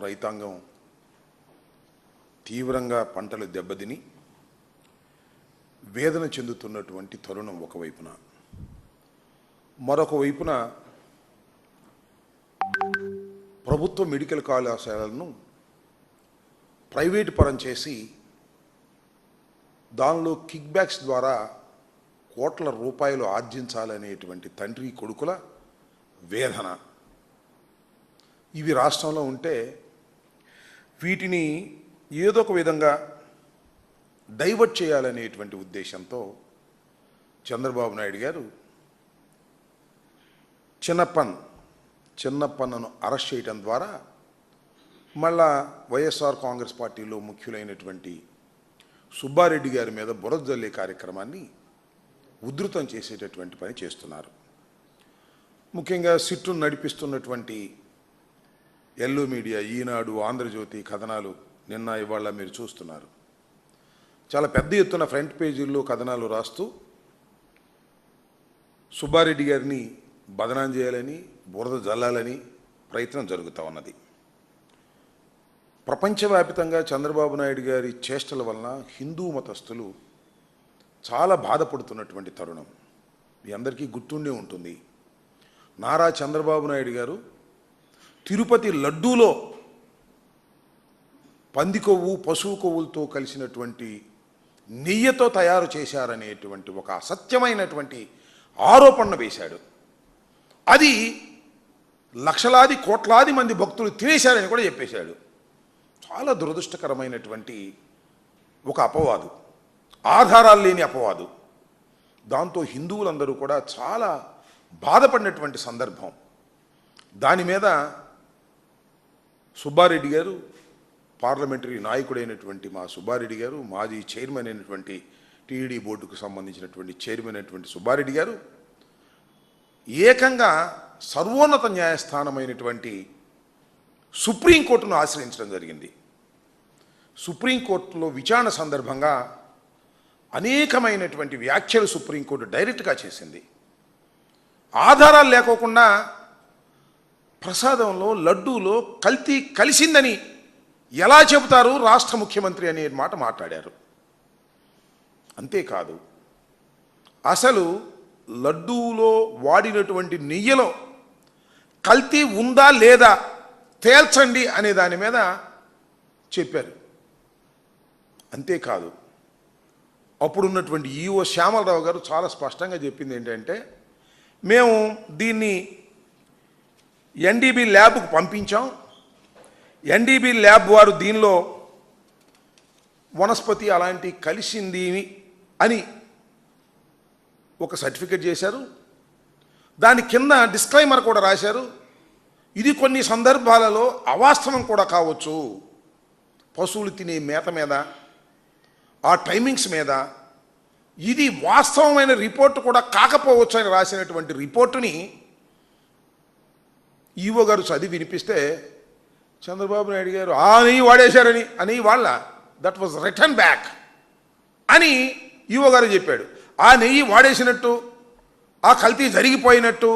రైతాంగం తీవ్రంగా పంటలు దెబ్బతిని వేదన చెందుతున్నటువంటి తరుణం ఒకవైపున, మరొక వైపున ప్రభుత్వ మెడికల్ కళాశాలలను ప్రైవేటు పరం చేసి దానిలో కిక్ బ్యాక్స్ ద్వారా కోట్ల రూపాయలు ఆర్జించాలనేటువంటి తండ్రి కొడుకుల వేదన ఇవి రాష్ట్రంలో ఉంటే, వీటిని ఏదో ఒక విధంగా డైవర్ట్ చేయాలనేటువంటి ఉద్దేశంతో చంద్రబాబు నాయుడు గారు చిన్నప్పన్నను అరెస్ట్ చేయడం ద్వారా మళ్ళా వైఎస్ఆర్ కాంగ్రెస్ పార్టీలో ముఖ్యులైనటువంటి సుబ్బారెడ్డి గారి మీద బురద జల్లే కార్యక్రమాన్ని ఉధృతం చేసేటటువంటి పని చేస్తున్నారు. ముఖ్యంగా సిట్టును నడిపిస్తున్నటువంటి ఎల్లో మీడియా, ఈనాడు, ఆంధ్రజ్యోతి కథనాలు నిన్న ఇవాళ మీరు చూస్తున్నారు. చాలా పెద్ద ఎత్తున ఫ్రంట్ పేజీల్లో కథనాలు రాస్తూ సుబ్బారెడ్డి గారిని బదనాం చేయాలని, బురద జల్లాలని ప్రయత్నం జరుగుతూ ఉన్నది. ప్రపంచవ్యాప్తంగా చంద్రబాబు నాయుడు గారి చేష్టల వలన హిందూ మతస్థులు చాలా బాధపడుతున్నటువంటి తరుణం మీ అందరికీ గుర్తుండే ఉంటుంది. నారా చంద్రబాబు నాయుడు గారు తిరుపతి లడ్డూలో పంది కొవ్వు, పశువు కొవ్వులతో కలిసినటువంటి నెయ్యితో తయారు చేశారనేటువంటి ఒక అసత్యమైనటువంటి ఆరోపణ వేశాడు. అది లక్షలాది కోట్లాది మంది భక్తులు తినేశారని కూడా చెప్పేశాడు. చాలా దురదృష్టకరమైనటువంటి ఒక అపవాదు, ఆధారాలు లేని అపవాదు. దాంతో హిందువులందరూ కూడా చాలా బాధపడినటువంటి సందర్భం. దాని మీద సుబ్బారెడ్డి గారు, పార్లమెంటరీ నాయకుడైనటువంటి మా సుబ్బారెడ్డి గారు, మాజీ చైర్మన్ అయినటువంటి టీడీ బోర్డుకు సంబంధించినటువంటి చైర్మన్ అయినటువంటి సుబ్బారెడ్డి గారు ఏకంగా సర్వోన్నత న్యాయస్థానమైనటువంటి సుప్రీంకోర్టును ఆశ్రయించడం జరిగింది. సుప్రీంకోర్టులో విచారణ సందర్భంగా అనేకమైనటువంటి వ్యాఖ్యలు సుప్రీంకోర్టు డైరెక్ట్గా చేసింది. ఆధారాలు లేకోకుండా ప్రసాదంలో, లడ్డూలో కల్తీ కలిసిందని ఎలా చెబుతారు రాష్ట్ర ముఖ్యమంత్రి అనే మాట మాట్లాడారు. అంతేకాదు, అసలు లడ్డూలో వాడినటువంటి నెయ్యిలో కల్తీ ఉందా లేదా తేల్చండి అనే దాని మీద చెప్పారు. అంతేకాదు, అప్పుడున్నటువంటి ఈఓ శ్యామలరావు గారు చాలా స్పష్టంగా చెప్పింది ఏంటంటే, మేము దీన్ని ఎన్డీబీ ల్యాబ్కు పంపించాం, ఎన్డీబీ ల్యాబ్ వారు దీనిలో వనస్పతి అలాంటి కలిసింది అని ఒక సర్టిఫికెట్ చేశారు. దాని కింద డిస్క్లైమర్ కూడా రాశారు, ఇది కొన్ని సందర్భాలలో అవాస్తవం కూడా కావచ్చు, పశువులు తినే మేత మీద, ఆ టైమింగ్స్ మీద ఇది వాస్తవమైన రిపోర్టు కూడా కాకపోవచ్చు అని రాసినటువంటి రిపోర్టుని ఈవో గారు చదివి వినిపిస్తే చంద్రబాబు నాయుడు గారు ఆ నెయ్యి వాడేశారని అని వాళ్ళ దట్ వాజ్ రిటర్న్ బ్యాక్ అని ఈవో గారు చెప్పాడు. ఆ నెయ్యి వాడేసినట్టు, ఆ కల్తీ జరిగిపోయినట్టు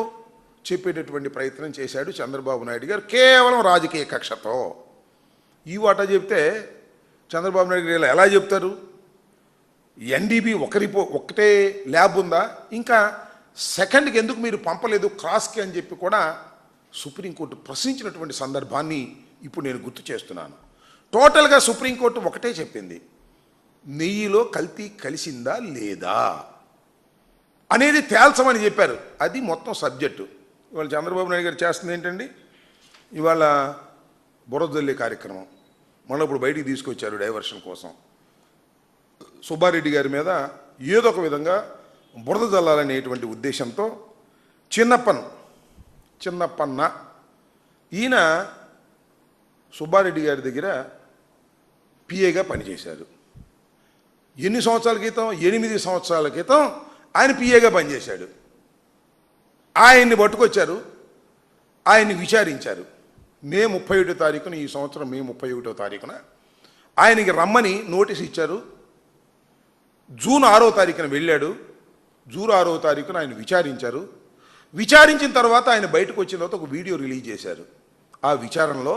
చెప్పేటటువంటి ప్రయత్నం చేశాడు చంద్రబాబు నాయుడు గారు కేవలం రాజకీయ కక్షతో. ఈ వాట చెప్తే చంద్రబాబు నాయుడు గారు ఎలా చెప్తారు? ఎన్డీబీ ఒకటే ల్యాబ్ ఉందా, ఇంకా సెకండ్కి ఎందుకు మీరు పంపలేదు క్రాస్కి అని చెప్పి కూడా సుప్రీంకోర్టు ప్రశ్నించినటువంటి సందర్భాన్ని ఇప్పుడు నేను గుర్తు చేస్తున్నాను. టోటల్గా సుప్రీంకోర్టు ఒకటే చెప్పింది, నెయ్యిలో కల్తీ కలిసిందా లేదా అనేది తేల్చమని చెప్పారు. అది మొత్తం సబ్జెక్టు. ఇవాళ చంద్రబాబు నాయుడు గారు చేస్తుంది ఏంటండి, ఇవాళ బురద జల్లే కార్యక్రమం మళ్ళీ ఇప్పుడు బయటికి తీసుకొచ్చారు డైవర్షన్ కోసం. సుబ్బారెడ్డి గారి మీద ఏదో ఒక విధంగా బురద జల్లాలనేటువంటి ఉద్దేశంతో చిన్నప్పన్న ఈయన సుబ్బారెడ్డి గారి దగ్గర పిఏగా పనిచేశారు. ఎన్ని సంవత్సరాల క్రితం? 8 సంవత్సరాల క్రితం ఆయన పిఏగా పనిచేశాడు. ఆయన్ని పట్టుకొచ్చారు, ఆయన్ని విచారించారు. మే 31వ తారీఖున, ఈ సంవత్సరం మే 31వ తారీఖున ఆయనకి రమ్మని నోటీస్ ఇచ్చారు. జూన్ 6వ తారీఖున వెళ్ళాడు. జూన్ 6వ తారీఖున ఆయన విచారించారు. విచారించిన తర్వాత ఆయన బయటకు వచ్చిన తర్వాత ఒక వీడియో రిలీజ్ చేశారు. ఆ విచారణలో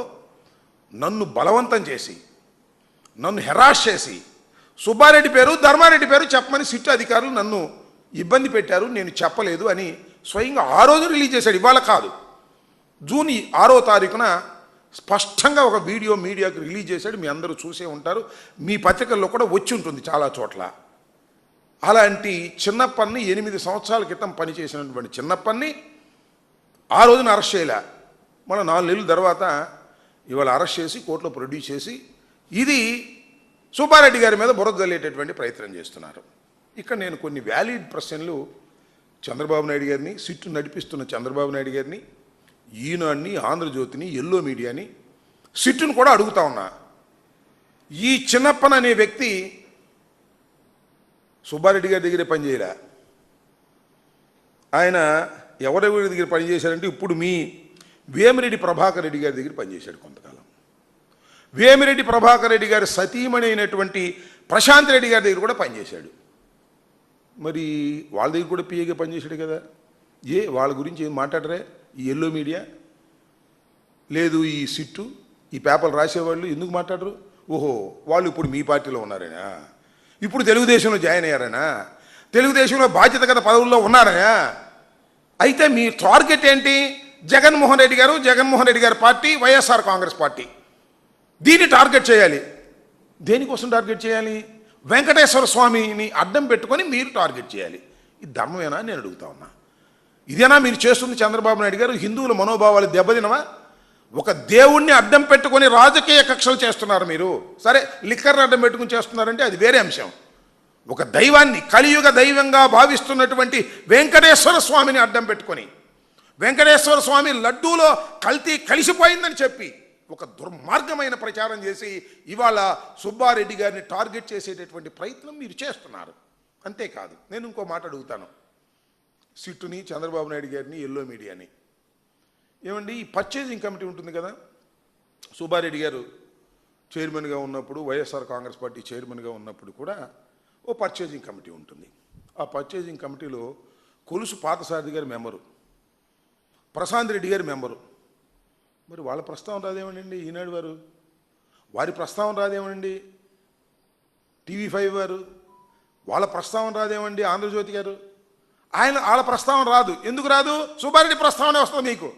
నన్ను బలవంతం చేసి నన్ను హెరాస్ చేసి సుబ్బారెడ్డి పేరు ధర్మారెడ్డి పేరు చెప్పమని సిట్ అధికారులు నన్ను ఇబ్బంది పెట్టారు, నేను చెప్పలేదు అని స్వయంగా ఆ రోజు రిలీజ్ చేశాడు. ఇవాళ కాదు, జూన్ 6వ తారీఖున స్పష్టంగా ఒక వీడియో మీడియాకు రిలీజ్ చేశాడు. మీ అందరూ చూసే ఉంటారు, మీ పత్రికల్లో కూడా వచ్చి ఉంటుంది చాలా చోట్ల. అలాంటి చిన్నప్పని 8 సంవత్సరాల క్రితం పనిచేసినటువంటి చిన్నప్పని ఆ రోజున అరెస్ట్ చేయలే. మన 4 నెలల తర్వాత ఇవాళ అరెస్ట్ చేసి కోర్టులో ప్రొడ్యూస్ చేసి ఇది సుబ్బారెడ్డి గారి మీద బురద జల్లేటటువంటి ప్రయత్నం చేస్తున్నారు. ఇక్కడ నేను కొన్ని వ్యాలిడ్ ప్రశ్నలు చంద్రబాబు నాయుడు గారిని, సిట్టు నడిపిస్తున్న చంద్రబాబు నాయుడు గారిని, ఈనాడుని, ఆంధ్రజ్యోతిని, ఎల్లో మీడియాని, సిట్టును కూడా అడుగుతా ఉన్నా. ఈ చిన్నప్పన్ అనే వ్యక్తి సుబ్బారెడ్డి గారి దగ్గరే పనిచేయలే. ఆయన ఎవరెవరి దగ్గర పనిచేశారంటే ఇప్పుడు మీ వేమిరెడ్డి ప్రభాకర్ రెడ్డి గారి దగ్గర పనిచేశాడు కొంతకాలం. వేమిరెడ్డి ప్రభాకర్ రెడ్డి గారి సతీమణి అయినటువంటి ప్రశాంత్ రెడ్డి గారి దగ్గర కూడా పనిచేశాడు. మరి వాళ్ళ దగ్గర కూడా పిఏగా పనిచేశాడు కదా. వాళ్ళ గురించి ఏం మాట్లాడరే ఈ ఎల్లో మీడియా, లేదు ఈ సిట్టు, ఈ పేపర్లు రాసేవాళ్ళు ఎందుకు మాట్లాడరు? ఓహో, వాళ్ళు ఇప్పుడు మీ పార్టీలో ఉన్నారనా, ఇప్పుడు తెలుగుదేశంలో జాయిన్ అయ్యారనా, తెలుగుదేశంలో బాధ్యతగత పదవుల్లో ఉన్నారనా? అయితే మీ టార్గెట్ ఏంటి? జగన్మోహన్ రెడ్డి గారు, జగన్మోహన్ రెడ్డి గారి పార్టీ, వైఎస్ఆర్ కాంగ్రెస్ పార్టీ. దీన్ని టార్గెట్ చేయాలి. దేనికోసం టార్గెట్ చేయాలి? వెంకటేశ్వర స్వామిని అడ్డం పెట్టుకొని మీరు టార్గెట్ చేయాలి. ఇది ధర్మమేనా నేను అడుగుతా ఉన్నా. ఇదేనా మీరు చేస్తుంది చంద్రబాబు నాయుడు గారు? హిందువుల మనోభావాలు దెబ్బతినవా? ఒక దేవుణ్ణి అడ్డం పెట్టుకొని రాజకీయ కక్షలు చేస్తున్నారు మీరు. సరే, లిక్కర్ని అడ్డం పెట్టుకుని చేస్తున్నారంటే అది వేరే అంశం. ఒక దైవాన్ని, కలియుగ దైవంగా భావిస్తున్నటువంటి వెంకటేశ్వర స్వామిని అడ్డం పెట్టుకొని, వెంకటేశ్వర స్వామి లడ్డూలో కల్తీ కలిసిపోయిందని చెప్పి ఒక దుర్మార్గమైన ప్రచారం చేసి ఇవాళ సుబ్బారెడ్డి గారిని టార్గెట్ చేసేటటువంటి ప్రయత్నం మీరు చేస్తున్నారు. అంతేకాదు, నేను ఇంకో మాట అడుగుతాను సిట్టుని, చంద్రబాబు నాయుడు గారిని, ఎల్లో మీడియాని. ఏమండి, ఈ పర్చేజింగ్ కమిటీ ఉంటుంది కదా, సుబ్బారెడ్డి గారు చైర్మన్గా ఉన్నప్పుడు, వైఎస్ఆర్ కాంగ్రెస్ పార్టీ చైర్మన్గా ఉన్నప్పుడు కూడా ఓ పర్చేజింగ్ కమిటీ ఉంటుంది. ఆ పర్చేజింగ్ కమిటీలో కొలుసు పాతసారథి గారి మెంబరు, ప్రశాంత్ రెడ్డి గారి మెంబరు. మరి వాళ్ళ ప్రస్తావన రాదేమనండి ఈనాడు వారు, వారి ప్రస్తావన రాదేమనండి TV5 వారు, వాళ్ళ ప్రస్తావన రాదేమండి ఆంధ్రజ్యోతి గారు. వాళ్ళ ప్రస్తావన రాదు. ఎందుకు రాదు? సుబ్బారెడ్డి ప్రస్తావనే వస్తుంది మీకు.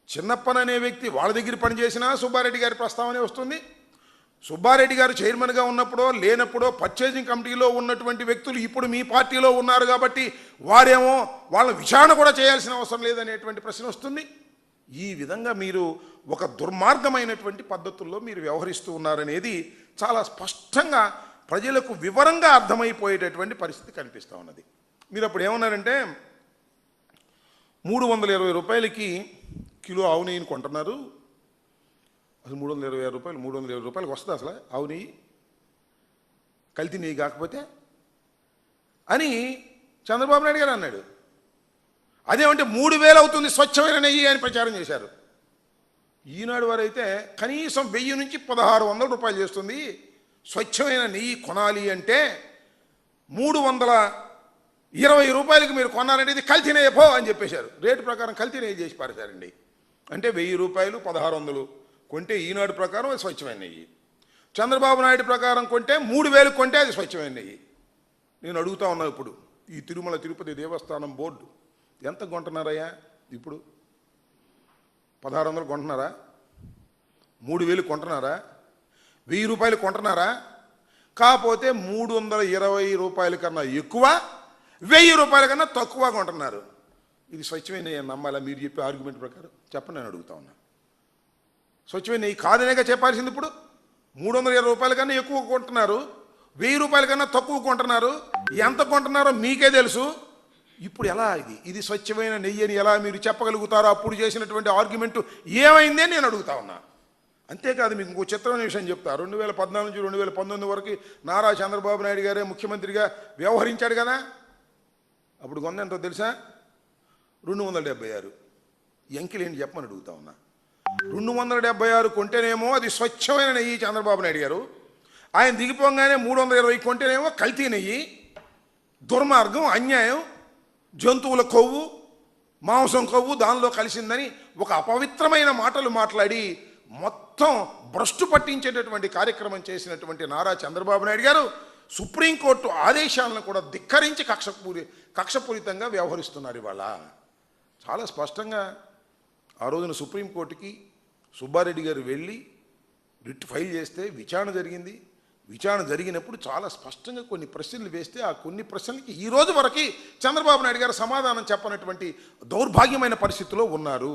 చిన్నప్పన్ అనే వ్యక్తి వాళ్ళ దగ్గర పనిచేసినా సుబ్బారెడ్డి గారి ప్రస్తావనే వస్తుంది. సుబ్బారెడ్డి గారు చైర్మన్గా ఉన్నప్పుడో లేనప్పుడో పర్చేజింగ్ కమిటీలో ఉన్నటువంటి వ్యక్తులు ఇప్పుడు మీ పార్టీలో ఉన్నారు కాబట్టి వారేమో వాళ్ళ విచారణ కూడా చేయాల్సిన అవసరం లేదనేటువంటి ప్రశ్న వస్తుంది. ఈ విధంగా మీరు ఒక దుర్మార్గమైనటువంటి పద్ధతుల్లో మీరు వ్యవహరిస్తూ ఉన్నారనేది చాలా స్పష్టంగా ప్రజలకు వివరంగా అర్థమైపోయేటటువంటి పరిస్థితి కనిపిస్తూ ఉన్నది. మీరు అప్పుడు ఏమన్నారంటే 320 రూపాయలకి కిలో ఆవు నెయ్యిని కొంటున్నారు. అసలు 326 రూపాయలు, 320 రూపాయలకి వస్తుంది అసలు ఆవు నెయ్యి, కల్తీ నెయ్యి కాకపోతే అని చంద్రబాబు నాయుడు గారు అన్నాడు. అదేమంటే 3000 అవుతుంది స్వచ్ఛమైన నెయ్యి అని ప్రచారం చేశారు. ఈనాడు వారైతే కనీసం 1000 నుంచి 1600 రూపాయలు చేస్తుంది స్వచ్ఛమైన నెయ్యి కొనాలి అంటే 320 రూపాయలకి మీరు కొనాలంటే ఇది కల్తీ నెయ్యి పో అని చెప్పేశారు. రేటు ప్రకారం కల్తీ నెయ్యి చేసి పారేశారండి. అంటే 1000 రూపాయలు 1600 కొంటే ఈనాడు ప్రకారం అది స్వచ్ఛమైన నెయ్యి, చంద్రబాబు నాయుడు ప్రకారం కొంటే 3000 కొంటే అది స్వచ్ఛమైన నెయ్యి. నేను అడుగుతా ఉన్నా, ఇప్పుడు ఈ తిరుమల తిరుపతి దేవస్థానం బోర్డు ఎంత కొంటున్నారయ్యా? ఇప్పుడు 1600 కొంటున్నారా? 3000 కొంటున్నారా? 1000 రూపాయలు కొంటున్నారా? కాకపోతే 320 రూపాయల కన్నా ఎక్కువ, 1000 రూపాయల కన్నా తక్కువ కొంటున్నారు. ఇది స్వచ్ఛమైన నెయ్యి నమ్మాలా? మీరు చెప్పే ఆర్గ్యుమెంట్ ప్రకారం చెప్పండి, నేను అడుగుతా ఉన్నా. స్వచ్ఛమైన నెయ్యి కాదనేగా చెప్పాల్సింది. ఇప్పుడు 320 రూపాయల కన్నా ఎక్కువ కొంటున్నారు, 1000 రూపాయల కన్నా తక్కువ కొంటున్నారు. ఎంత కొంటున్నారో మీకే తెలుసు. ఇప్పుడు ఎలా ఇది స్వచ్ఛమైన నెయ్యి అని ఎలా మీరు చెప్పగలుగుతారో? అప్పుడు చేసినటువంటి ఆర్గ్యుమెంట్ ఏమైంది అని నేను అడుగుతా ఉన్నా. అంతేకాదు, మీకు ఇంకో చిత్రమైన విషయం చెప్తా. 2014 నుంచి 2019 వరకు నారా చంద్రబాబు నాయుడు గారే ముఖ్యమంత్రిగా వ్యవహరించాడు కదా. అప్పుడు కొంత ఎంతో తెలుసా? 276. ఎంకిలేంటి చెప్పమని అడుగుతా ఉన్నా. 276 కొంటేనేమో అది స్వచ్ఛమైన నెయ్యి చంద్రబాబు నాయుడు గారు, ఆయన దిగిపోగానే 320 కొంటేనేమో కల్తీ నెయ్యి. దుర్మార్గం, అన్యాయం, జంతువుల కొవ్వు, మాంసం కొవ్వు దానిలో కలిసిందని ఒక అపవిత్రమైన మాటలు మాట్లాడి మొత్తం భ్రష్టు పట్టించేటటువంటి కార్యక్రమం చేసినటువంటి నారా చంద్రబాబు నాయుడు గారు సుప్రీంకోర్టు ఆదేశాలను కూడా ధిక్కరించి కక్షపూరితంగా వ్యవహరిస్తున్నారు ఇవాళ. చాలా స్పష్టంగా ఆ రోజున సుప్రీంకోర్టుకి సుబ్బారెడ్డి గారు వెళ్ళి రిట్ ఫైల్ చేస్తే విచారణ జరిగింది. విచారణ జరిగినప్పుడు చాలా స్పష్టంగా కొన్ని ప్రశ్నలు వేస్తే ఆ కొన్ని ప్రశ్నలకి ఈ రోజు వరకు చంద్రబాబు నాయుడు గారు సమాధానం చెప్పనటువంటి దౌర్భాగ్యమైన పరిస్థితిలో ఉన్నారు.